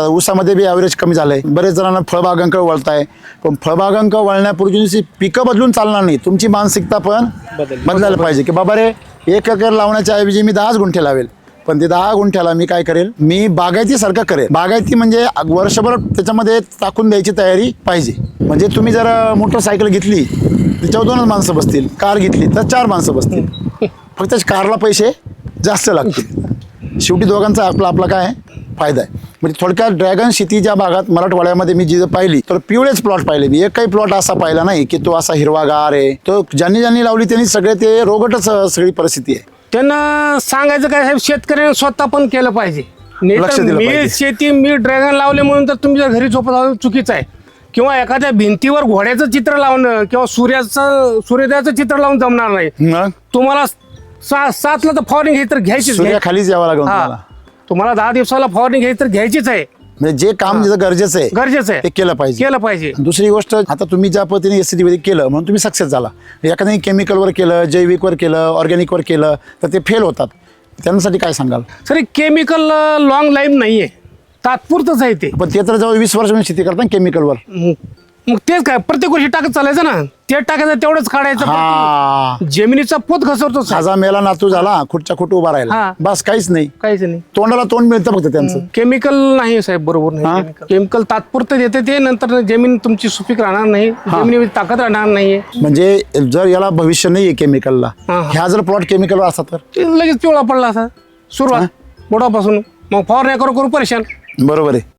ऊसामध्ये बी ॲव्हरेज कमी झालंय. बरेच जणांना फळबागांकडे वळताय, पण फळबागांकडे वळण्यापूर्वी पिकं बदलून चालणार नाही. तुमची मानसिकता पण बदलायला पाहिजे की बाबा रे 1 एकर लावण्याच्या ऐवजी मी 10 गुंठे लावेल, पण ते 10 गुंठ्याला मी काय करेल, मी बागायतीसारखं करेल. बागायती म्हणजे वर्षभर त्याच्यामध्ये टाकून द्यायची तयारी पाहिजे. म्हणजे तुम्ही जर मोटरसायकल घेतली त्याच्यावर 2च माणसं बसतील, कार घेतली तर 4 माणसं बसतील, फक्त कारला पैसे जास्त लागतील. शेवटी दोघांचा आपला काय फायदा आहे. म्हणजे थोडक्यात ड्रॅगन शेती ज्या भागात मराठवाड्यामध्ये मी जी पाहिली तर पिवळेच प्लॉट पाहिले मी. एक काही प्लॉट असा पाहिला नाही की तो असा हिरवागार आहे. तो ज्यांनी लावली त्यांनी सगळे ते रोगटच सगळी परिस्थिती आहे. त्यांना सांगायचं काय साहेब, शेतकऱ्यांनी स्वतः पण केलं पाहिजे. लक्ष दिलं पाहिजे. मी ड्रॅगन लावले म्हणून तर तुमच्या घरी झोपत आहोत चुकीचं आहे. किंवा एखाद्या भिंतीवर घोड्याचं चित्र लावणं किंवा सूर्योदयाचं चित्र लावून जमणार नाही. मग तुम्हाला 7ला तर फवारणी घ्यायची तर घ्यायचीच. सूर्याखालीच यावं लागेल तुम्हाला 10 दिवसाला फवारणी घ्यायची तर घ्यायचीच आहे. म्हणजे जे काम जिथं गरजेचं आहे ते केलं पाहिजे. दुसरी गोष्ट, आता तुम्ही ज्या पद्धतीने एसटी मध्ये केलं म्हणून तुम्ही सक्सेस झाला. एखाद्याने केमिकलवर केलं, जैविकवर केलं, ऑर्गॅनिकवर केलं तर ते फेल होतात. त्यांच्यासाठी काय सांगाल? सर केमिकल लॉंग लाईफ नाहीये, तात्पुरतच आहे ते. पण ते तर जवळ 20 वर्ष शेती करतात केमिकलवर. मग तेच काय प्रत्येक वर्षी टाकत चालायचं ना, ते टाकायचं तेवढंच काढायचं. जमिनीचा पोत घसरतो. साजा मेला नातू झाला, खुटच्या खुट उभा राहिला, बस काहीच नाही. तोंडाला तोंड मिळतं फक्त त्यांचं. केमिकल नाही साहेब, बरोबर नाही. केमिकल तात्पुरतं देते ते, नंतर जमीन तुमची सुपीक राहणार नाही, जमिनीमध्ये ताकद राहणार नाहीये. म्हणजे जर याला भविष्य नाहीये केमिकलला, ह्या जर प्लॉट केमिकलवर असता तर लगेच पिवळा पडला असा सुरुवात बोटापासून, मग फवारण्या करू परेशान. बरोबर आहे.